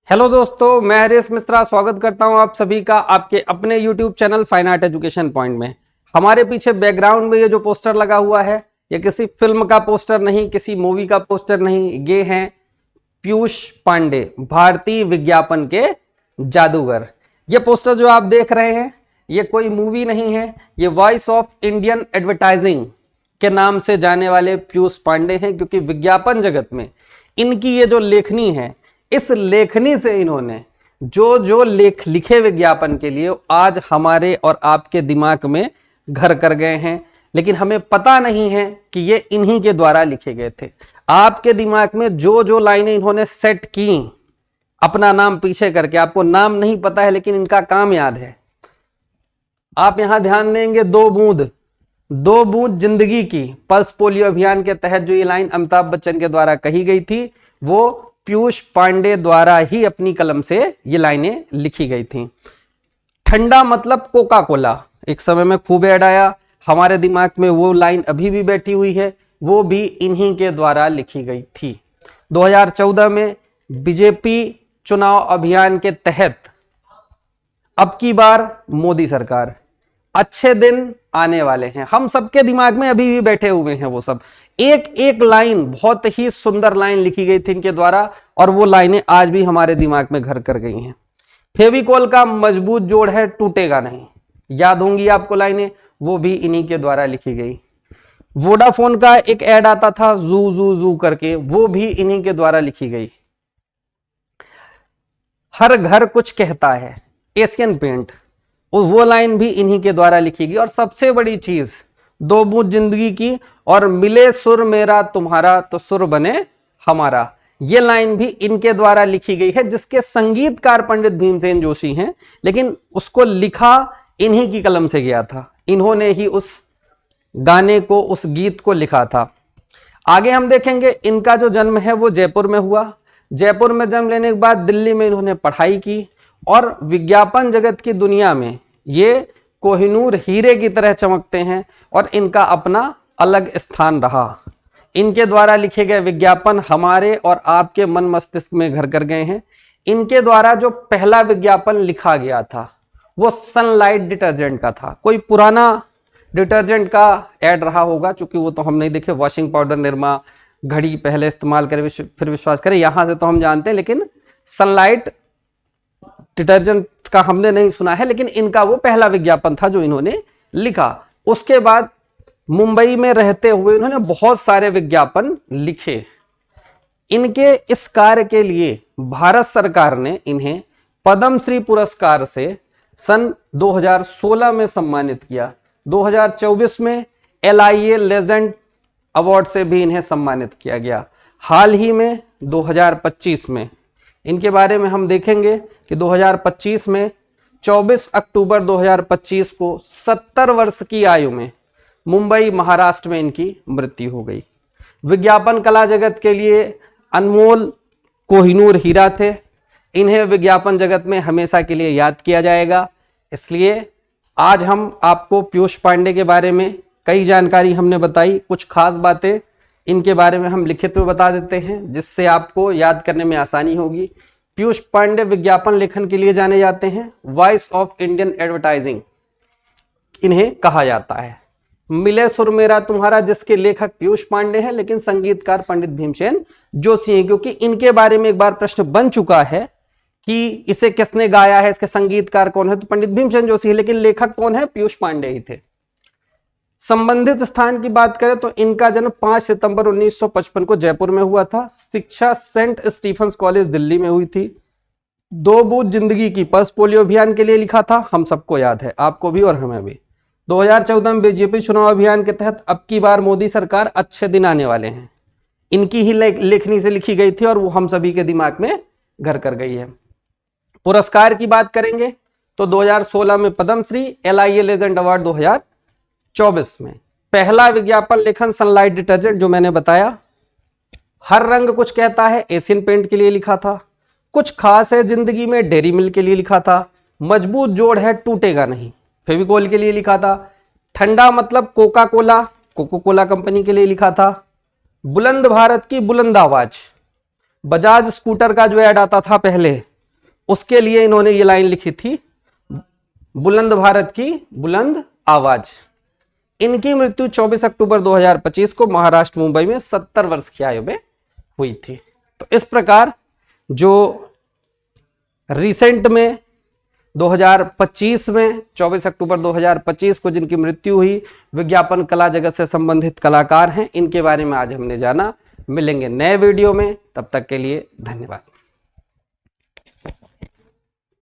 Hello दोस्तों, मैं हरीश मिश्रा स्वागत करता हूं आप सभी का आपके अपने YouTube channel fine art education point में। हमारे पीछे बैकग्राउंड में ये जो पोस्टर लगा हुआ है, ये किसी फिल्म का पोस्टर नहीं, किसी मूवी का पोस्टर नहीं, ये हैं पीयूष पांडे, भारतीय विज्ञापन के जादूगर। ये पोस्टर जो आप देख रहे हैं, ये कोई मूवी नहीं है, ये वॉइस ऑफ इंडियन एडवर्टाइजिंग के नाम से जाने वाले पीयूष पांडे हैं, क्योंकि विज्ञापन जगत में इनकी ये जो लेखनी है, इस लेखनी से इन्होंने जो जो लेख लिखे विज्ञापन के लिए आज हमारे और आपके दिमाग में घर कर गए हैं, लेकिन हमें पता नहीं है कि ये इन्हीं के द्वारा लिखे गए थे। आपके दिमाग में जो जो लाइनें इन्होंने सेट की, अपना नाम पीछे करके, आपको नाम नहीं पता है लेकिन इनका काम याद है। आप यहां ध्यान देंगे, दो बूंद जिंदगी की पल्स पोलियो अभियान के तहत जो ये लाइन अमिताभ बच्चन के द्वारा कही गई थी, वो पीयूष पांडे द्वारा ही अपनी कलम से ये लाइनें लिखी गई थी। ठंडा मतलब कोका कोला, एक समय में खूब ऐड आया, हमारे दिमाग में वो लाइन अभी भी बैठी हुई है, वो भी इन्हीं के द्वारा लिखी गई थी। 2014 में बीजेपी चुनाव अभियान के तहत अब की बार मोदी सरकार, अच्छे दिन आने वाले हैं, हम सबके दिमाग में अभी भी बैठे हुए हैं वो सब। एक एक लाइन, बहुत ही सुंदर लाइन लिखी गई थी इनके द्वारा, और वो लाइनें आज भी हमारे दिमाग में घर कर गई हैं। फेविकोल का मजबूत जोड़ है, टूटेगा नहीं, याद होंगी आपको लाइनें, वो भी इन्हीं के द्वारा लिखी गई। वोडाफोन का एक ऐड आता था जू जू जू करके, वो भी इन्हीं के द्वारा लिखी गई। हर घर कुछ कहता है, एशियन पेंट, वो लाइन भी इन्हीं के द्वारा लिखी गई। और सबसे बड़ी चीज, दो बूंद जिंदगी की और मिले सुर मेरा तुम्हारा तो सुर बने हमारा, ये लाइन भी इनके द्वारा लिखी गई है, जिसके संगीतकार पंडित भीमसेन जोशी हैं, लेकिन उसको लिखा इन्हीं की कलम से गया था। इन्होंने ही उस गाने को, उस गीत को लिखा था। आगे हम देखेंगे, इनका जो जन्म है वो जयपुर में हुआ। जयपुर में जन्म लेने के बाद दिल्ली में इन्होंने पढ़ाई की, और विज्ञापन जगत की दुनिया में ये कोहिनूर हीरे की तरह चमकते हैं, और इनका अपना अलग स्थान रहा। इनके द्वारा लिखे गए विज्ञापन हमारे और आपके मन मस्तिष्क में घर कर गए हैं। इनके द्वारा जो पहला विज्ञापन लिखा गया था वो सनलाइट डिटर्जेंट का था। कोई पुराना डिटर्जेंट का ऐड रहा होगा, चूंकि वो तो हम नहीं देखे, वॉशिंग पाउडर, निरमा, घड़ी पहले इस्तेमाल करें फिर विश्वास करें, यहां से तो हम जानते हैं, लेकिन सनलाइट डिटर्जेंट का हमने नहीं सुना है। लेकिन इनका वो पहला विज्ञापन था जो इन्होंने लिखा। उसके बाद मुंबई में रहते हुए इन्होंने बहुत सारे विज्ञापन लिखे। इनके इस कार्य के लिए भारत सरकार ने इन्हें पद्मश्री पुरस्कार से सन 2016 में सम्मानित किया। 2024 में LIA लेजेंड अवार्ड से भी इन्हें सम्मानित किया गया। हाल ही में 2025 में इनके बारे में हम देखेंगे कि 2025 में 24 अक्टूबर 2025 को 70 वर्ष की आयु में मुंबई महाराष्ट्र में इनकी मृत्यु हो गई। विज्ञापन कला जगत के लिए अनमोल कोहिनूर हीरा थे। इन्हें विज्ञापन जगत में हमेशा के लिए याद किया जाएगा। इसलिए आज हम आपको पीयूष पांडे के बारे में कई जानकारी हमने बताई, कुछ खास बातें इनके बारे में हम लिखित में बता देते हैं, जिससे आपको याद करने में आसानी होगी। पीयूष पांडे विज्ञापन लेखन के लिए जाने जाते हैं, वॉइस ऑफ इंडियन एडवर्टाइजिंग इन्हें कहा जाता है। मिले सुर मेरा तुम्हारा, जिसके लेखक पीयूष पांडे हैं, लेकिन संगीतकार पंडित भीमसेन जोशी हैं, क्योंकि इनके बारे में एक बार प्रश्न बन चुका है कि इसे किसने गाया है, इसके संगीतकार कौन है, तो पंडित भीमसेन जोशी है, लेकिन लेखक कौन है, पीयूष पांडे ही थे। संबंधित स्थान की बात करें तो इनका जन्म 5 सितंबर 1955 को जयपुर में हुआ था। शिक्षा सेंट स्टीफेंस कॉलेज दिल्ली में हुई थी। दो बूंद जिंदगी की पल्स पोलियो अभियान के लिए लिखा था, हम सबको याद है, आपको भी और हमें भी। 2014 में बीजेपी चुनाव अभियान के तहत अब की बार मोदी सरकार, अच्छे दिन आने वाले हैं, इनकी ही लेखनी से लिखी गई थी, और वो हम सभी के दिमाग में घर कर गई है। पुरस्कार की बात करेंगे तो 2016 में पद्मश्री, LIA लेजेंड अवार्ड 2024 में। पहला विज्ञापन लेखन सनलाइट डिटर्जेंट जो मैंने बताया। हर रंग कुछ कहता है, एशियन पेंट के लिए लिखा था। कुछ खास है जिंदगी में, डेयरी मिल्क के लिए लिखा था। मजबूत जोड़ है, टूटेगा नहीं, फेविकोल के लिए लिखा था। ठंडा मतलब Coca Cola, Coca Cola company के लिए लिखा था। बुलंद भारत की बुलंद आवाज, बजाज स्कूटर का जो ऐड आता था पहले, उसके लिए इन्होंने ये लाइन लिखी थी, बुलंद भारत की बुलंद आवाज। इनकी मृत्यु 24 अक्टूबर 2025 को महाराष्ट्र मुंबई में 70 वर्ष की आयु में हुई थी। तो इस प्रकार जो रिसेंट में 2025 में 24 अक्टूबर 2025 को जिनकी मृत्यु हुई, विज्ञापन कला जगत से संबंधित कलाकार हैं, इनके बारे में आज हमने जाना। मिलेंगे नए वीडियो में, तब तक के लिए धन्यवाद।